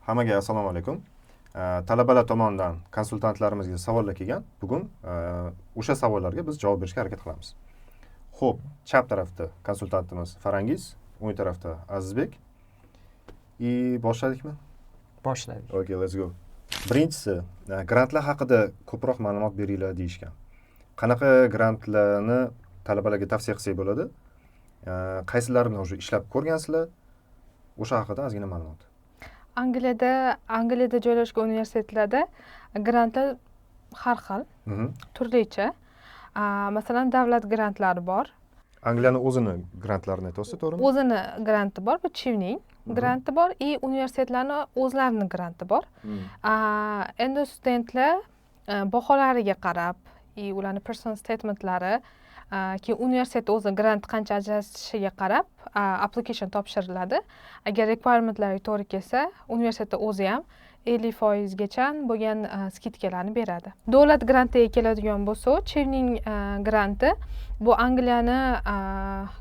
Hammaga assalomu alaykum. Talabalar tomonidan konsultantlarimizga savollar kelgan. Bugun o'sha savollarga biz javob berishga harakat qilamiz. Xo'p, chap tarafda konsultantimiz Farangiz, o'ng tarafda Azizbek. Boshladikmi? Boshladik. Okay, let's go. Birinchisi, grantlar haqida ko'proq ma'lumot beringlar deyishgan. Qanaqa grantlarni talabalarga tavsiya qilsak bo'ladi? Qaysilarini o'sha ishlab ko'rgansizlar? O'sha haqida ozgina ma'lumot. Angliyada joylashgan universitetlarda grantlar har xil, turlicha. Masalan, davlat grantlari bor. Angliyani o'zini grantlarini aytyapsiz, to'g'rimi? O'zini granti bor, bu Chivning granti bor, universitetlarni o'zlarining granti bor. Endi studentlar baholariga qarab, ularning personal statementlari, keyin universitet o'zi grant qancha ajratishiga qarab application topshiriladi. Agar requirementlariga to'g'ri kelsa, universitetda o'zi ham 50%gacha bo'lgan skidkalarni beradi. Davlat grantiga keladigan bo'lsa, Chivning granti bu Angliyani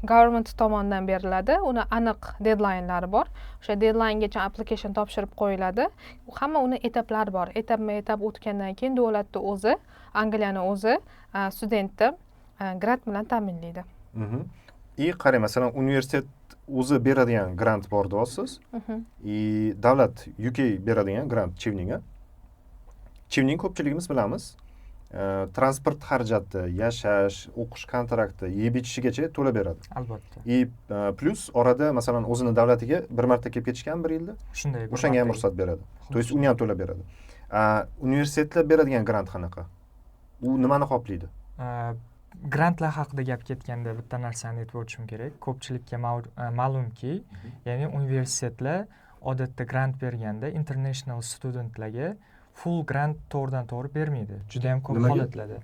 government tomonidan beriladi. Uni aniq deadline'lari bor. O'sha deadline'gacha application topshirib qo'yiladi. Hamma uni etaplari bor. Etap o'tgandan keyin davlatni o'zi, Angliyani o'zi studentni grant bilan ta'minlaydi. Qarang, masalan, universitet o'zi beradigan grant bor deyapsiz. Davlat UK beradigan grant Chivningga. Chivning ko'pchiligimiz bilamiz. Transport xarajati, yashash, o'qish kontrakti, yeb ichishigacha to'lab beradi. Albatta. Plus orada masalan o'zini davlatiga bir marta kelib ketishgan bir yilda. Shunday. O'shanga ham ruxsat beradi. To есть uni ham to'lab beradi. Universitetlar beradigan grant qanaqa? U nimani qoplaydi? Grantlar haqida gap ketganda bitta narsani aytib o'tishim kerak. Ko'pchilikka ma'lumki, ya'ni universitetlar odatda grant berganda international studentlarga full grant to'g'ridan-to'g'ri bermaydi. Juda ham ko'p holatlarda.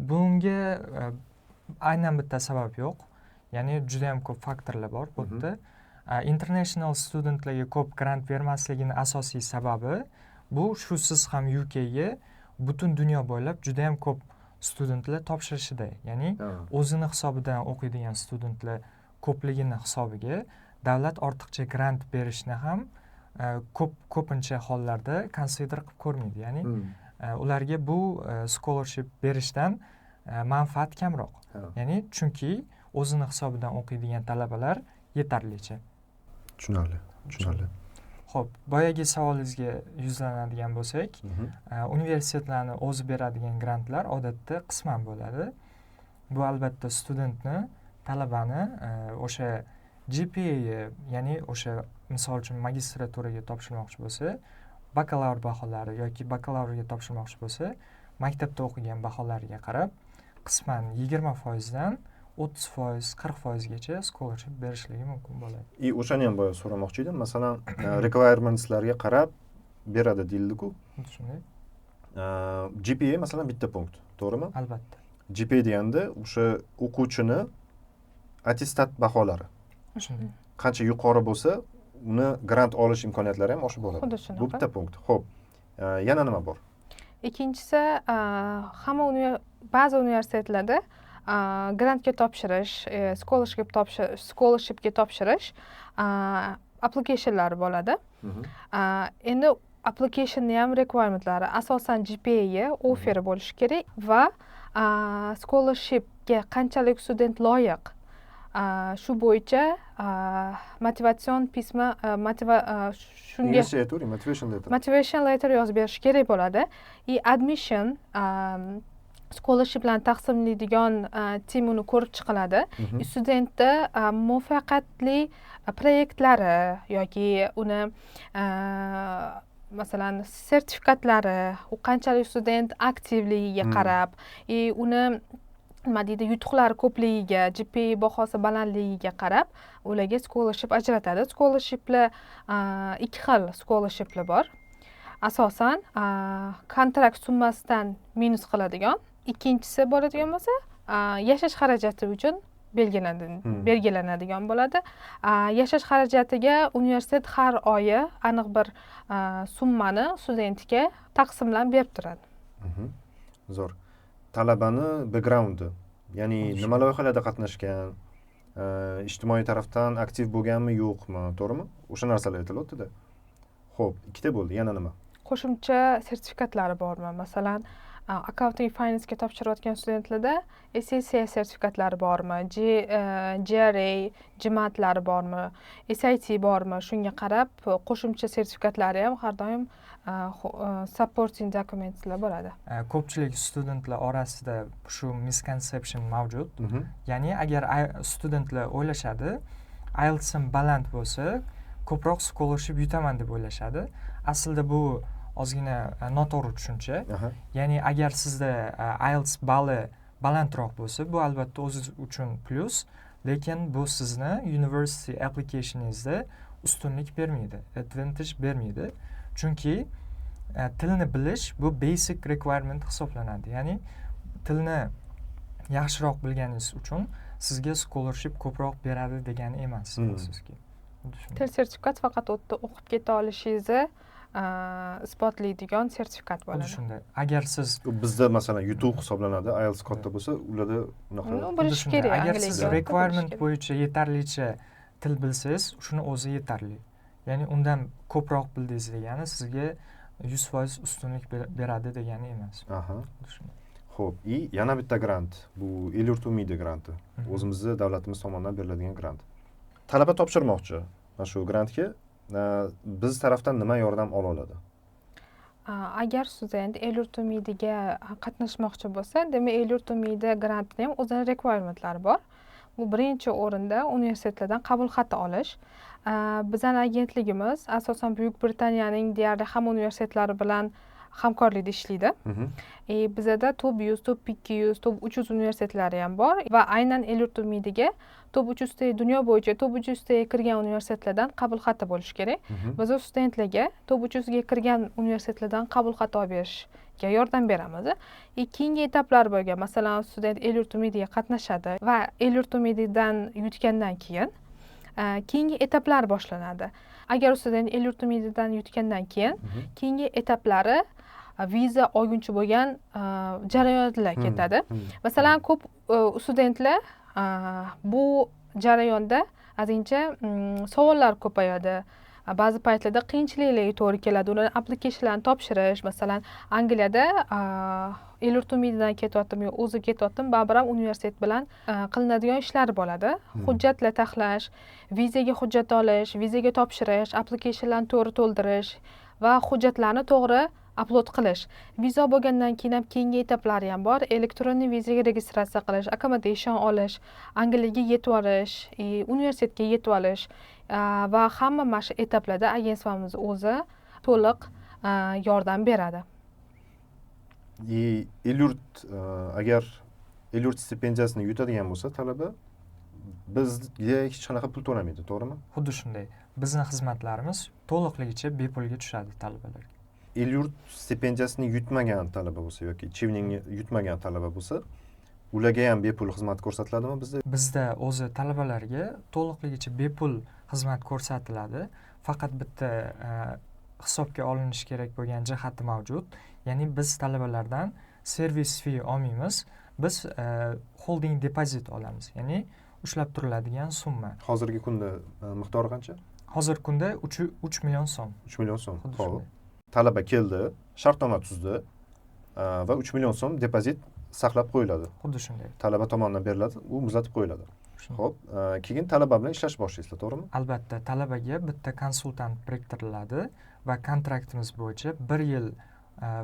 Bunga aynan bitta sabab yo'q. Ya'ni juda ham ko'p faktorlar bor bu yerda. International studentlarga ko'p grant bermasligining asosiy sababi bu siz ham UK ga butun dunyo bo'ylab juda ham ko'p studentlar topshirishida, ya'ni o'zini hisobidan o'qiydigan studentlar ko'pligini hisobiga davlat ortiqcha grant berishni ham ko'pincha hollarda consider qilib ko'rmaydi. Ya'ni ularga bu scholarship berishdan manfaat kamroq. Ya'ni chunki o'zini hisobidan o'qiydigan talabalar yetarlicha. Tushunarli. Xo'p, boyagi savolingizga yuzlanadigan bo'lsak, universitetlarni o'zi beradigan grantlar odatda qisman bo'ladi. Bu albatta studentni, talabani o'sha GPA, ya'ni o'sha misol uchun magistraturaga topshirmoqchi bo'lsa, bakalavr baholari yoki bakalavriga topshirmoqchi bo'lsa, maktabda o'qigan baholariga qarab, qisman 20% dan 30%, 40%gacha scholarship berishligi mumkin bo'ladi. O'shani ham boya so'ramoqchi edim. Masalan, requirementslarga qarab beradi deyildi-ku. Shunday. GPA masalan bitta punkt, to'g'rimi? Albatta. GPA deganda o'sha o'quvchini attestat baholari. Shunday. Qancha yuqori bo'lsa, uni grant olish imkoniyatlari ham oshib bo'ladi. Xuddi shunaqa. Bu bitta punkt. Xo'p, yana nima bor? Ikkinchisi, ba'zi universitetlarda grantga topshirish, scholarshipga topshirish applicationlari bo'ladi. Endi applicationni ham requirementlari asosan GPA offer bo'lishi kerak va scholarshipga qanchalik student loyiq, shu bo'yicha motivatsion pisma shunga motivation letter yozib berish kerak bo'ladi. Admission scholarshiplarni taqsimlaydigan tim uni ko'rib chiqiladi. Studentni muvaffaqiyatli proyektlari yoki uni masalan sertifikatlari, u qanchalik student aktivligiga qarab, uni nima deydi, yutuqlari ko'pligiga, GPA bahosi balandligiga qarab ularga scholarship ajratadi. Scholarshiplar ikki xil scholarshiplar bor. Asosan kontrakt summasidan minus qiladigan. Ikkinchisi bo'ladigan bo'lsa, yashash xarajati uchun belgilanadigan bo'ladi. Yashash xarajatiga universitet har oyi aniq bir summani studentga taqsimlab berib turadi. Zo'r. Talabani backgroundi, ya'ni nima loyihalarda qatnashgan, ijtimoiy tarafdan aktiv bo'lganmi, yo'qmi, to'g'rimi? O'sha narsalar aytilyapti-da. Xo'p, ikkita bo'ldi. Yana nima? Qo'shimcha sertifikatlari bormi? Masalan, accounting finance topshirayotgan studentlarda SSC sertifikatlari bormi? GRA, GMATlari bormi? SAT bormi? Shunga qarab qo'shimcha sertifikatlari ham har doim supporting documentslar bo'ladi. Ko'pchilik studentlar orasida shu misconception mavjud. Ya'ni agar studentlar o'ylashadi, IELTS'im baland bo'lsa, ko'proq scholarship yutaman deb o'ylashadi. Aslida bu ozgina noto'g'ri tushuncha. Ya'ni agar sizda IELTS balli balandroq bo'lsa, bu albatta o'zi uchun plyus, lekin bu sizni university applicationingizda ustunlik bermaydi, advantage bermaydi. Chunki tilni bilish bu basic requirement hisoblanadi. Ya'ni tilni yaxshiroq bilganingiz uchun sizga scholarship ko'proq beradi degani emas, afsuski. Til sertifikat faqat o'qib keta olishingizni isbotlaydigan sertifikat bo'ladi. Shunday. Agar siz bizda masalan yutuq hisoblanadi, IELTS katta bo'lsa, ularda unaqa bilish kerak. Agar siz requirement bo'yicha yetarlicha til bilsangiz, shuni o'zi yetarli. Ya'ni undan ko'proq bildingiz degani sizga 100% ustunlik beradi degani emas. Xo'p, yana bitta grant. Bu El-yurt umidi granti. O'zimizning davlatimiz tomonidan beriladigan grant. Talaba topshirmoqchi mana shu grantga biz tarafdan nima yordam ola oladi? Agar student El-yurt umidiga qatnashmoqchi bo'lsa, demak El-yurt umidi grantining ham o'zining requirementlari bor. Bu birinchi o'rinda universitetlardan qabul xati olish. Bizning agentligimiz asosan Buyuk Britaniyaning deyarli hamma universitetlari bilan hamkorlikda ishlaydi. Bizda top 100, top 200, top 300 universitetlari ham bor va aynan El-yurt umidiga top 300 ta dunyo bo'yicha top 300 ta kirgan universitetlardan qabul xati bo'lishi kerak. Biz studentlarga top 300 ga kirgan universitetlardan qabul xati olib berishga yordam beramiz. Keyingi etaplar bo'lgan, masalan, student El-yurt umidiga qatnashadi va El-yurt umididan yutgandan keyin keyingi etaplar boshlanadi. Agar student El-yurt umididan yutgandan keyin keyingi etaplari viza olgunchi bo'lgan jarayonlar ketadi. Masalan, ko'p studentlar bu jarayonda azingcha savollar ko'payadi. Ba'zi paytlarda qiyinchiliklarga to'g'ri keladi. Ularni applicationlarni topshirish, masalan, Angliyada El-yurt umididan ketyaptim yo o'zi ketyaptim, baribir ham universitet bilan qilinadigan ishlar bo'ladi. Hujjatlar taxlash, vizaga hujjat olish, vizaga topshirish, applicationlarni to'g'ri to'ldirish va hujjatlarni to'g'ri upload qilish. Viza bo'lgandan keyin ham keyingi etaplari ham bor. Elektron vizaga registratsiya qilish, accommodation olish, Angliyaga yetib olish, universitetga yetib olish va hamma mana shu etaplarda agentsiyamiz o'zi to'liq yordam beradi. El-yurt agar El-yurt stipendiyasini yutadigan bo'lsa talaba bizga hech qanaqa pul to'lamaydi, to'g'rimi? Xuddi shunday. Bizning xizmatlarimiz to'liqligicha bepulga tushadi talabalarga. El-yurt stipendiyasini yutmagan talaba bo'lsa yoki chivningni yutmagan talaba bo'lsa, ularga ham bepul xizmat ko'rsatiladimi bizda? Bizda o'zi talabalarga to'liqligicha bepul xizmat ko'rsatiladi. Faqat bitta hisobga olinishi kerak bo'lgan jihati mavjud. Ya'ni biz talabalardan service fee olmaymiz. Biz holding deposit olamiz. Ya'ni ushlab turiladigan summa. Hozirgi kunda miqdori qancha? Hozirgi kunda 3 million so'm. 3 million so'm. Xo'p. Talaba keldi, shartnoma tuzdi va 3 million so'm depozit saqlab qo'yiladi. Xuddi shunday. Talaba tomonidan beriladi, u muzlatib qo'yiladi. Xo'p, keyin talaba bilan ishlash boshlaysizlar, to'g'rimi? Albatta, talabaga bitta konsultant biriktiriladi va kontraktimiz bo'yicha 1 yil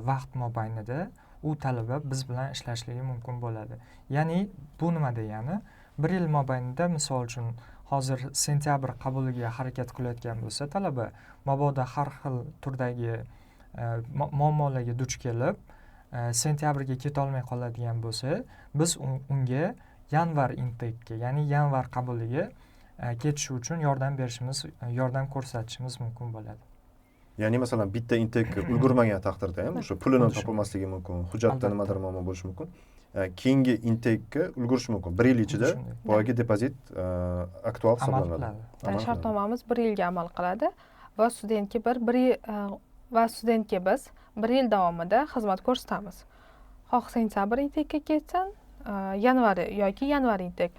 vaqt mobaynida u talaba biz bilan ishlashligi mumkin bo'ladi. Ya'ni bu nima degani? 1 yil mobaynida, misol uchun, hozir sentyabr qabuliga harakat qilayotgan bo'lsa, talaba mabodo har xil turdagi muammolarga duch kelib, sentyabrga keta olmay qoladigan bo'lsa, biz unga yanvar intake'ga, ya'ni yanvar qabuliga ketishi uchun yordam ko'rsatishimiz mumkin bo'ladi. Ya'ni masalan bitta intake ulgurmagan taqdirda ham o'sha pulini topolmasligi mumkin, hujjatda nimadir muammo bo'lishi mumkin. Keyingi intake'ga ulgurish mumkin. 1 yil ichida boyagi depozit aktual hisoblanadi. Shartnomamiz 1 yilga amal qiladi va studentga biz 1 yil davomida xizmat ko'rsatamiz. Xoh sentyabr intake'ga ketsin, yanvar yoki yanvar intake.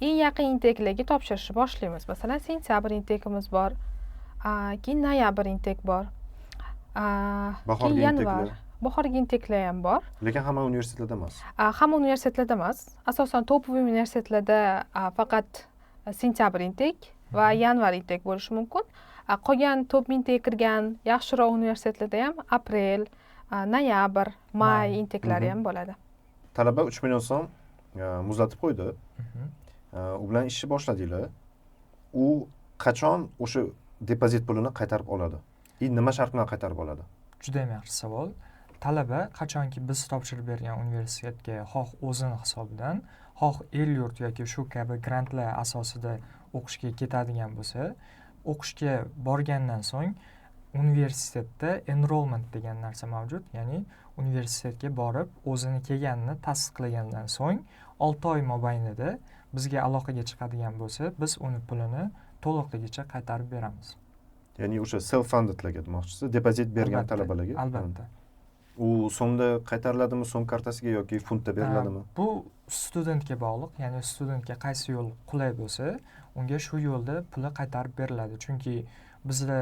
Eng yaqin intake'larga topshirishni boshlaymiz. Masalan, sentyabr intake'imiz bor, Keyin noyabr intek bor. Bahorgi Keyin yanvar. inteklar? Bahorgi inteklar ham bor. Lekin hamma universitetlarda emas. Hamma universitetlarda emas. Asosan topoviy universitetlarda faqat sentyabr intek va yanvar intek bo'lishi mumkin. Qolgan top intek kirgan yaxshiroq universitetlarda ham aprel, noyabr, may inteklari ham bo'ladi. Talaba 3 million so'm muzlatib qo'ydi. U bilan ishni boshladinglar. U qachon o'sha depozit pulini qaytarib oladi? Nima shart bilan qaytarib oladi? Juda ham yaxshi savol. Talaba qachonki biz topshirib bergan universitetga xoh o'zini hisobidan, xoh el-yurt yoki shu kabi grantlar asosida o'qishga ketadigan bo'lsa, o'qishga borgandan so'ng universitetda enrollment degan narsa mavjud. Ya'ni universitetga borib o'zini kelganini tasdiqlagandan so'ng 6 oy mobaynida bizga aloqaga chiqadigan bo'lsa, biz uni pulini to'liqligicha qaytarib beramiz. Ya'ni o'sha self fundedlarga demoqchisiz, depozit bergan talabalarga. Albatta. U so'mda qaytariladimi, so'm kartasiga yoki funtda beriladimi? Bu studentga bog'liq, ya'ni studentga qaysi yo'l qulay bo'lsa, unga shu yo'lda puli qaytarib beriladi. Chunki bizda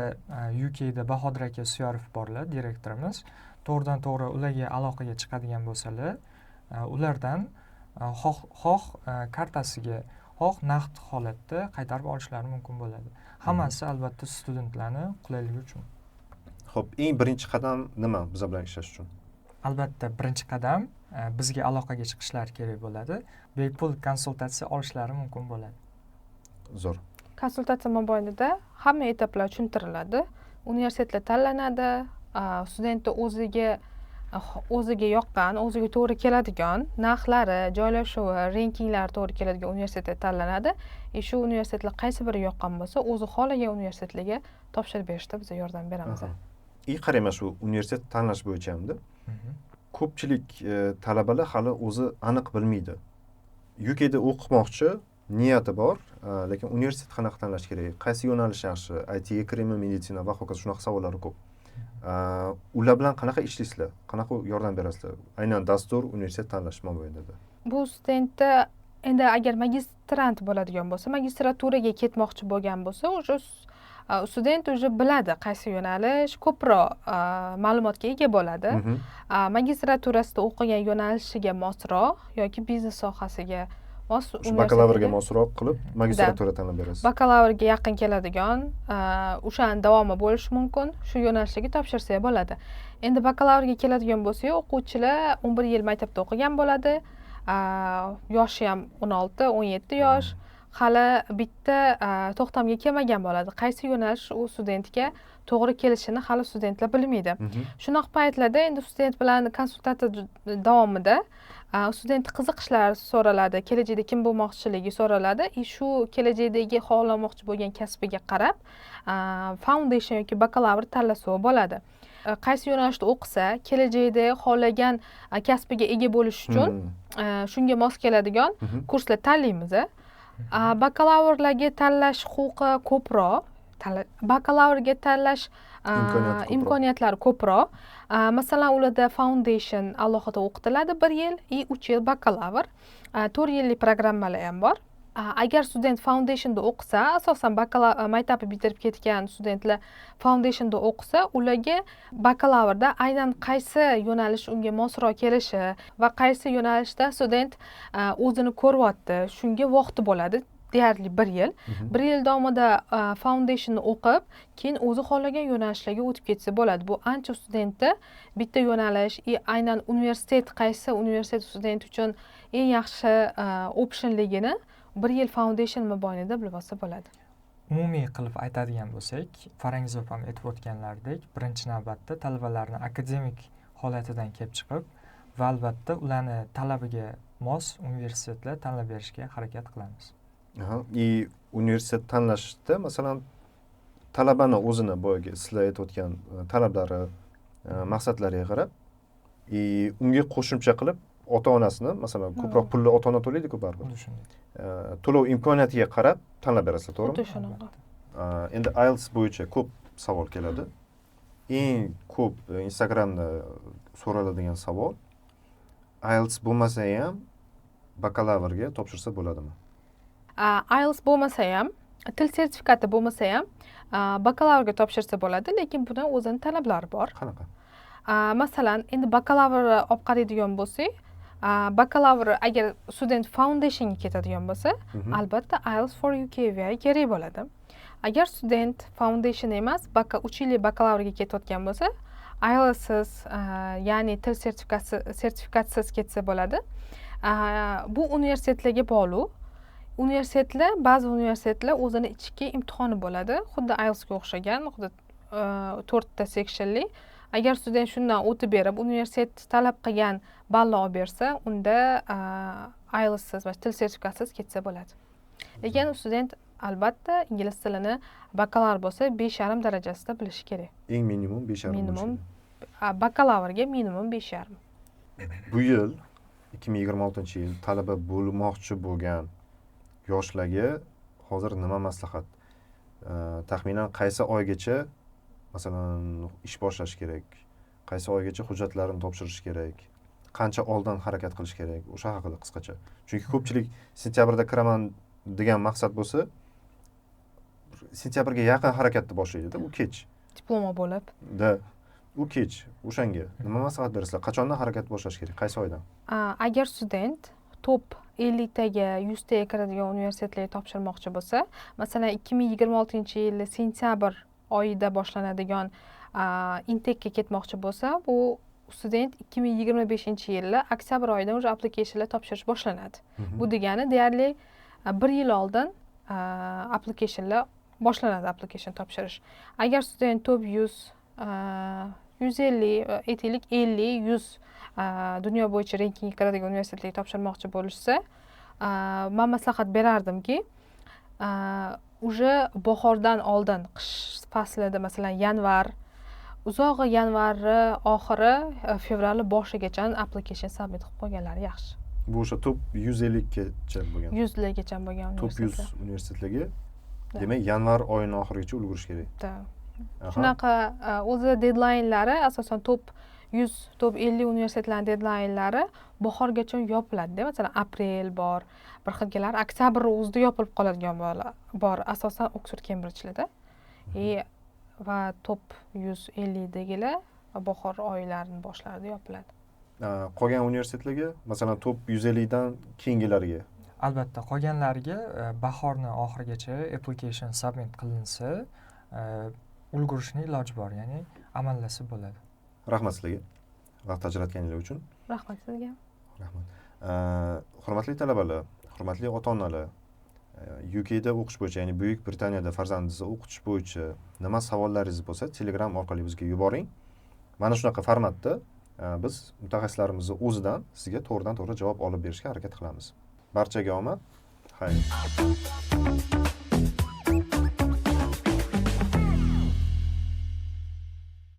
UKda Bahodir aka Suyarov borlar, direktorimiz. To'g'ridan-to'g'ri ularga aloqaga chiqadigan bo'lsalar, ulardan xoh kartasiga, xoh naqd holatda qaytarib olishlari mumkin bo'ladi. Hammasi albatta studentlarning qulayligi uchun. Xo'p, eng birinchi qadam nima biz bilan ishlash uchun? Albatta, birinchi qadam bizga aloqaga chiqishlari kerak bo'ladi. Bepul konsultatsiya olishlari mumkin bo'ladi. Zo'r. Konsultatsiya mobaynida hamma etaplar tushuntiriladi. Universitetlar tanlanadi, studentni o'ziga yoqqan, o'ziga to'g'ri keladigan narxlari, joylashuvi, rankinglari to'g'ri keladigan universitet tanlanadi. Shu universitetlar qaysi biri yoqqan bo'lsa, o'zi xohlagan universitetlarga topshirib berishda biz yordam beramiz. Qarayman shu universitet tanlash bo'yicha hamda ko'pchilik talabalar hali o'zi aniq bilmaydi. UKda o'qimoqchi, niyati bor, lekin universitet qanaqa tanlash kerak? Qaysi yo'nalish yaxshi? IT ga kiradimi, meditsina va hokazo shunaqa savollar ko'p. Ular bilan qanaqa ishlaysizlar? Qanaqa yordam berasizlar? Aynan dastur universitet tanlash mobaynida. Bu studentda endi agar magistrant bo'ladigan bo'lsa, magistraturaga ketmoqchi bo'lgan bo'lsa, o'sha student уже biladi qaysi yo'nalish, ko'proq ma'lumotga ega bo'ladi. Magistraturasida o'qigan yo'nalishiga mosroq yoki biznes sohasiga mos bakalavrga mosroq qilib magistratura tanlab berasiz. Bakalavrga yaqin keladigan, o'shani davomi bo'lishi mumkin, shu yo'nalishga topshirsa bo'ladi. Endi bakalavrga keladigan bo'lsa, o'quvchilar 11 yil maktabda o'qigan bo'ladi. Yoshi ham 16-17 yosh. Hali bitta to'xtamga kelmagan bo'ladi. Qaysi yo'nalish u studentga to'g'ri kelishini hali studentlar bilmaydi. Shunaqa paytlarda endi student bilan konsultatsiya davomida student qiziqishlari so'raladi, kelajakda kim bo'lmoqchiligi so'raladi. Shu kelajakdagi xohlamoqchi bo'lgan kasbiga qarab foundation yoki bakalavr tanlasa bo'ladi. Qaysi yo'nalishda o'qisa, kelajakda xohlagan kasbiga ega bo'lish uchun shunga mos keladigan kurslar tanlaymiz. Bakalavrlarga tanlash huquqi ko'proq, bakalavrga tanlash imkoniyatlari ko'proq. Masalan, ularda foundation alohida o'qitiladi 1 yil, 3 yil bakalavr, 4 yillik programmalar ham bor. Agar student foundationda o'qisa, asosan maktabni bitirib ketgan studentlar foundationda o'qisa, ularga bakalavrda aynan qaysi yo'nalish unga mosroq kelishi va qaysi yo'nalishda student o'zini ko'ryapti, shunga vaqti bo'ladi. Deyarli 1 yil. 1 yil davomida foundationni o'qib, keyin o'zi xohlagan yo'nalishlarga o'tib ketsa bo'ladi. Bu ancha studentda bitta yo'nalish, aynan universitet qaysi universitet student uchun eng yaxshi optionligini 1 yil foundation mobaynida bilib olsa bo'ladi. Umumiy qilib aytadigan bo'lsak, Farangiz opam aytib o'tganlaridek, birinchi navbatda talabalarni akademik holatidan kelib chiqib va albatta ularni talabiga mos universitetlar tanlab berishga harakat qilamiz. Universitet tanlashda masalan talabani o'zini boyagi sizlar aytayotgan talablari, maqsadlariga qarab unga qo'shimcha qilib ota-onasini, masalan, ko'proq pulni ota-ona to'laydi-ku baribir. To'lov imkoniyatiga qarab tanlab berasizlar, to'g'rimi? Xuddi shunaqa. Endi IELTS bo'yicha ko'p savol keladi. Eng ko'p Instagramda so'raladigan savol, IELTS bo'lmasa ham bakalavrga topshirsa bo'ladimi? IELTS bo'lmasa ham til sertifikati bo'lmasa ham bakalavrga topshirsa bo'ladi, lekin buni o'zini talablari bor. Qanaqa? Masalan, endi bakalavrni olib qaraydigan bo'lsak, bakalavr agar student foundationga ketadigan bo'lsa, albatta IELTS for UKVI kerak bo'ladi. Agar student foundation emas, 3 yillik bakalavrga ketayotgan bo'lsa, IELTSsiz, ya'ni til sertifikatsiz ketsa bo'ladi. Bu universitetlarga bog'liq. Ba'zi universitetlar o'zini ichki imtihoni bo'ladi, xuddi IELTSga o'xshagan, xuddi 4 ta sectionli. Agar student shundan o'tib berib, universitet talab qilgan balli olib bersa, unda IELTSsiz va til sertifikatsiz ketsa bo'ladi. Lekin student albatta ingliz tilini bakalavr bo'lsa 5,5 darajasida bilishi kerak. Eng minimum 5,5. Minimum bakalavrga minimum 5,5. Bu yil 2026-yil talaba bo'lmoqchi bo'lgan yoshlarga hozir nima maslahat? Taxminan qaysi oygacha masalan ish boshlash kerak? Qaysi oygacha hujjatlarini topshirish kerak? Qancha oldin harakat qilish kerak? O'sha haqida qisqacha. Chunki ko'pchilik sentyabrda kiraman degan maqsad bo'lsa, sentyabrga yaqin harakatni boshlaydi-da, u kech. Diploma bo'lib. U kech. O'shanga nima maslahat berasizlar? Qachondan harakat boshlash kerak? Qaysi oydan? Agar student top 50 taga 100 taga kiradigan universitetlarga topshirmoqchi bo'lsa, masalan 2026-yil sentyabr oyida boshlanadigan intekka ketmoqchi bo'lsa, bu student 2025-yil oktyabr oyidan o'sha applicationlar topshirish boshlanadi. Bu degani deyarli 1 yil oldin applicationlar boshlanadi, application topshirish. Agar student top 100, 150, aytaylik 50, 100 dunyo bo'yicha rankingga kiradigan universitetlarga topshirmoqchi bo'lishsa, men maslahat berardimki, уже bahordan oldin, qish faslida, masalan yanvar, uzog'i yanvarni oxiri, fevralni boshigacha application submit qilib qo'yganlari yaxshi. Bu o'sha top 150 gacha bo'lgan. 100 largacha bo'lgan top 100 universitetlarga demak yanvar oyining oxirigacha ulgurish kerak. Shunaqa o'zi deadline'lari asosan top 100, top 50 universitetlarning deadline'lari bahorgacha yopiladi. Masalan, aprel bor, bir xilgalar oktyabr o'zida yopilib qoladigan bor, asosan Oxford Cambridge'larda. Va top 150 dagilar bahor oylarining boshlarida yopiladi. Qolgan universitetlarga, masalan, top 150 dan keyingilariga. Albatta, qolganlarga bahorni oxirigacha application submit qilinsa, ulgurishning iloji bor, ya'ni amallasa bo'ladi. Rahmat sizlarga vaqt ajratganingiz uchun. Rahmat sizga. Rahmat. Hurmatli talabalar, hurmatli ota-onalar, UKda o'qish bo'yicha, ya'ni Buyuk Britaniyada farzandingizni o'qitish bo'yicha nima savollaringiz bo'lsa, Telegram orqali bizga yuboring. Mana shunaqa formatda biz mutaxassislarimizni o'zidan sizga to'g'ridan to'g'ri javob olib berishga harakat qilamiz. Barchaga omad. Xayr.